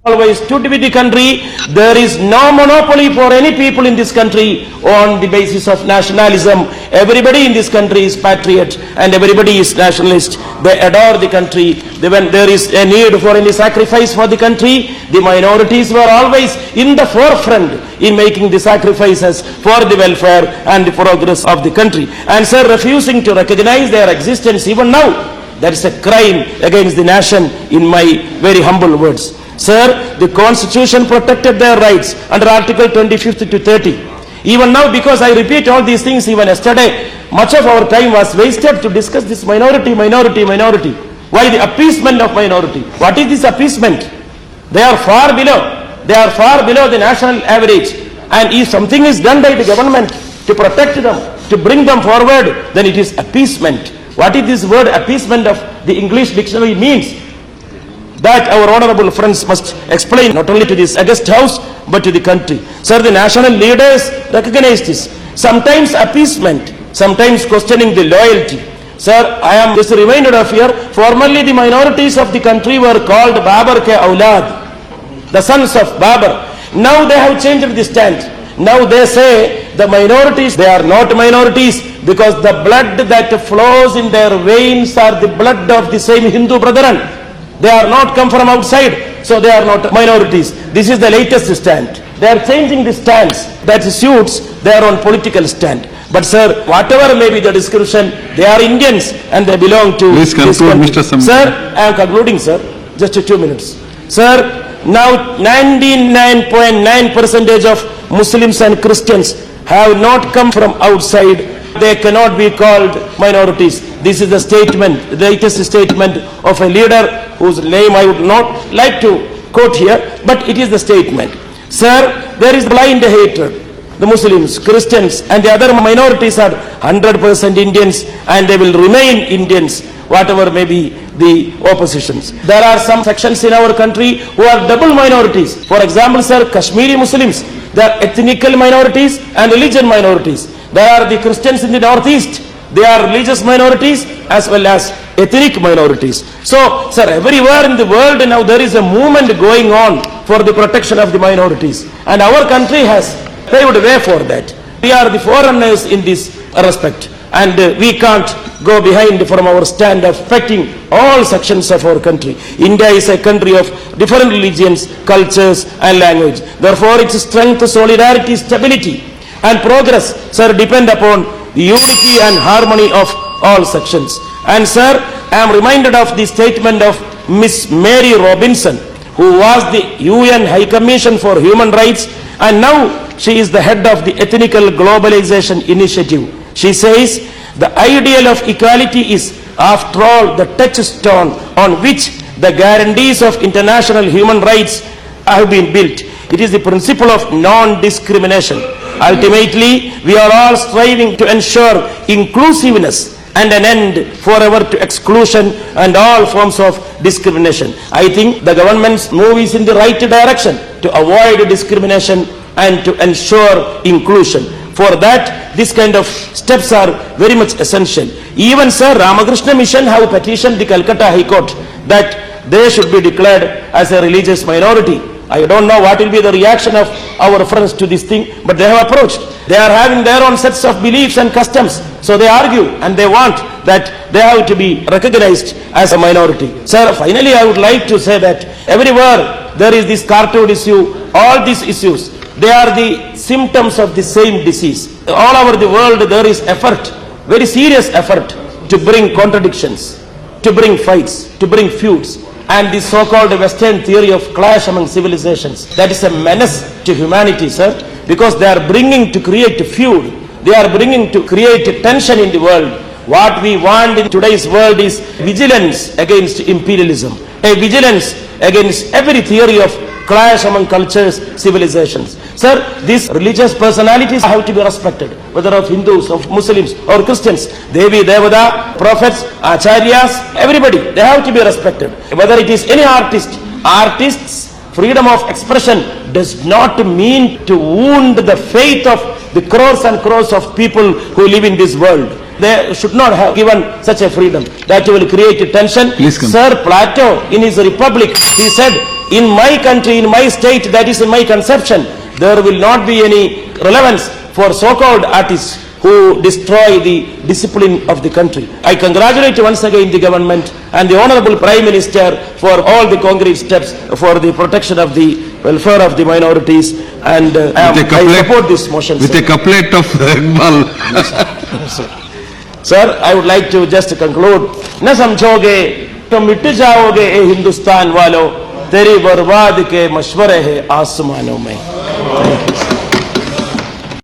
always stood with the country. There is no monopoly for any people in this country on the basis of nationalism. Everybody in this country is patriot and everybody is nationalist. They adore the country. When there is a need for any sacrifice for the country, the minorities were always in the forefront in making the sacrifices for the welfare and the progress of the country. And sir, refusing to recognize their existence even now, that is a crime against the nation, in my very humble words. Sir, the Constitution protected their rights under Article 25th to 30. Even now, because I repeat all these things, even yesterday, much of our time was wasted to discuss this minority. Why the appeasement of minority? What is this appeasement? They are far below. They are far below the national average. And if something is done by the government to protect them, to bring them forward, then it is appeasement. What is this word appeasement of the English dictionary means? That our honorable friends must explain, not only to this august house, but to the country. Sir, the national leaders recognize this. Sometimes appeasement, sometimes questioning the loyalty. Sir, I am just reminded of here, formerly the minorities of the country were called Babar ke Aulad, the sons of Babar. Now they have changed the stand. Now they say the minorities, they are not minorities because the blood that flows in their veins are the blood of the same Hindu brethren. They are not come from outside, so they are not minorities. This is the latest stand. They are changing the stance that suits their own political stand. But sir, whatever may be the description, they are Indians and they belong to Please conclude, Mr. Sam. Sir, I am concluding, sir. Just 2 minutes. Sir, now 99.9% of Muslims and Christians have not come from outside. They cannot be called minorities. This is the statement, the latest statement of a leader whose name I would not like to quote here, but it is the statement. Sir, there is blind hatred. The Muslims, Christians and the other minorities are 100% Indians and they will remain Indians, whatever may be the oppositions. There are some sections in our country who are double minorities. For example, sir, Kashmiri Muslims, they are ethnical minorities and religion minorities. There are the Christians in the northeast. They are religious minorities as well as ethnic minorities. So, sir, everywhere in the world now there is a movement going on for the protection of the minorities. And our country has paved way for that. We are the foreigners in this respect. And we can't go behind from our stand of protecting all sections of our country. India is a country of different religions, cultures and language. Therefore, its strength, solidarity, stability and progress, sir, depend upon the unity and harmony of all sections. And sir, I am reminded of the statement of Miss Mary Robinson, who was the UN High Commission for Human Rights, and now she is the head of the Ethnical Globalization Initiative. She says, the ideal of equality is, after all, the touchstone on which the guarantees of international human rights have been built. It is the principle of non-discrimination. Ultimately, we are all striving to ensure inclusiveness and an end forever to exclusion and all forms of discrimination. I think the government's move is in the right direction to avoid discrimination and to ensure inclusion. For that, this kind of steps are very much essential. Even sir, Ramakrishna Mission have petitioned the Calcutta High Court that they should be declared as a religious minority. I don't know what will be the reaction of our friends to this thing, but they have approached. They are having their own sets of beliefs and customs. So they argue and they want that they have to be recognized as a minority. Sir, finally I would like to say that everywhere there is this cartoon issue, all these issues, they are the symptoms of the same disease. All over the world there is effort, very serious effort to bring contradictions, to bring fights, to bring feuds. And the so-called Western theory of clash among civilizations, that is a menace to humanity, sir, because they are bringing to create feud. They are bringing to create tension in the world. What we want in today's world is vigilance against imperialism, a vigilance against every theory of clash among cultures, civilizations. Sir, these religious personalities have to be respected, whether of Hindus, of Muslims or Christians. Devi, Devada, prophets, acharyas, everybody, they have to be respected. Whether it is any artists, freedom of expression does not mean to wound the faith of the crores and crores of people who live in this world. They should not have given such a freedom. That will create tension. Please come. Sir, Plato in his Republic, he said, in my country, in my state, that is in my conception, there will not be any relevance for so-called artists who destroy the discipline of the country. I congratulate once again the government and the Honorable Prime Minister for all the concrete steps for the protection of the welfare of the minorities, and I support this motion. With sir. a couplet of Iqbal. Sir, I would like to just conclude. न समझोगे तो मिट जाओगे ए हिंदुस्तान वालों, तेरी बर्बाद के मशवरे हैं आसमानों में.